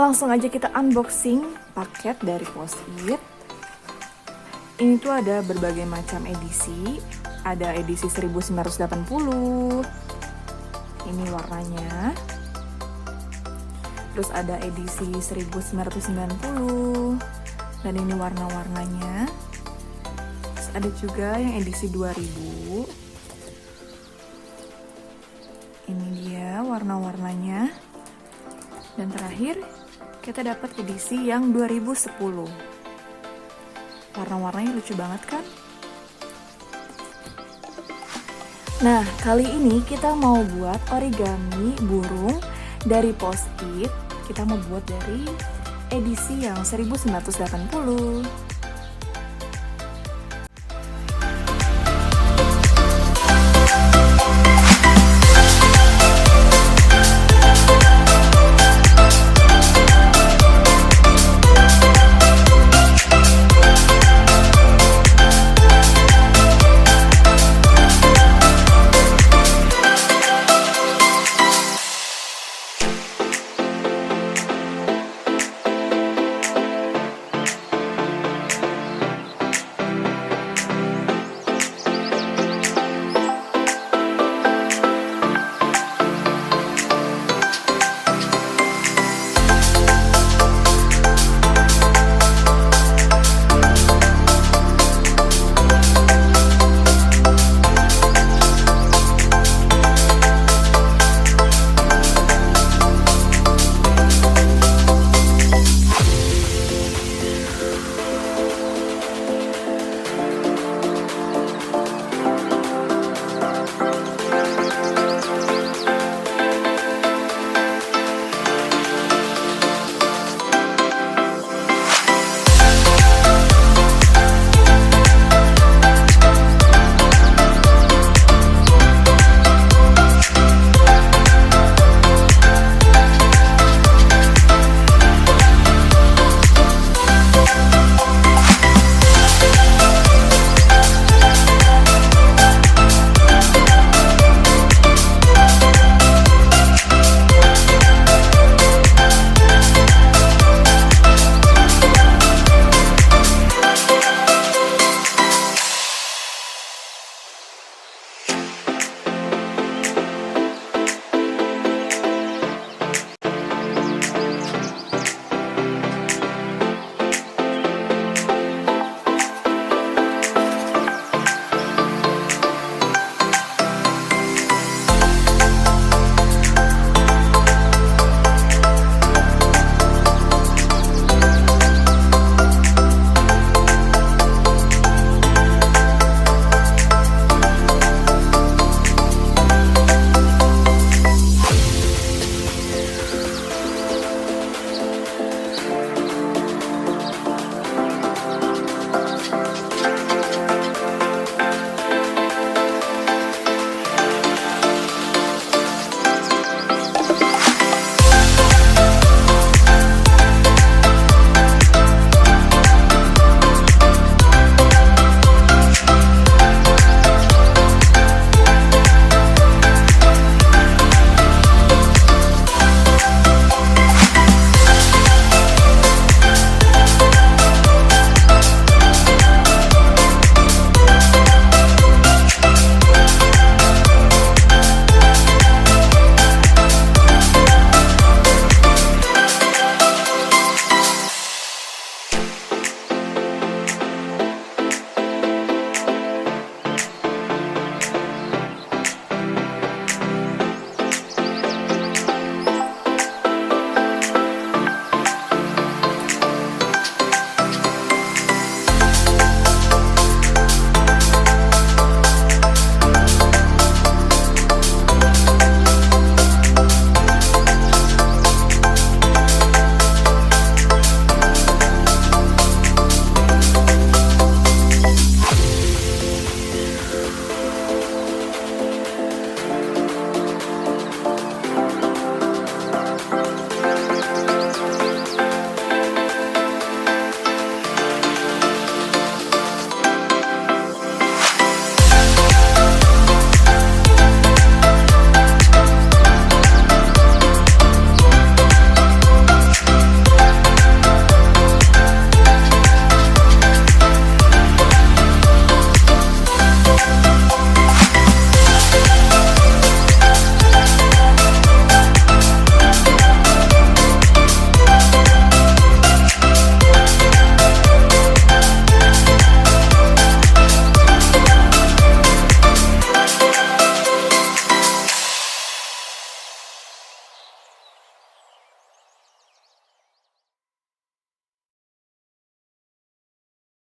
langsung aja kita unboxing paket dari Post-it. Ini tuh ada berbagai macam edisi. Ada edisi 1980. Ini warnanya. Terus ada edisi 1990. Dan ini warna-warnanya. Terus ada juga yang edisi 2000. Ini dia warna-warnanya. Dan terakhir, kita dapat edisi yang 2010. Warna-warnanya lucu banget kan? Nah, kali ini kita mau buat origami burung dari Post-it. Kita mau buat dari edisi yang 1980.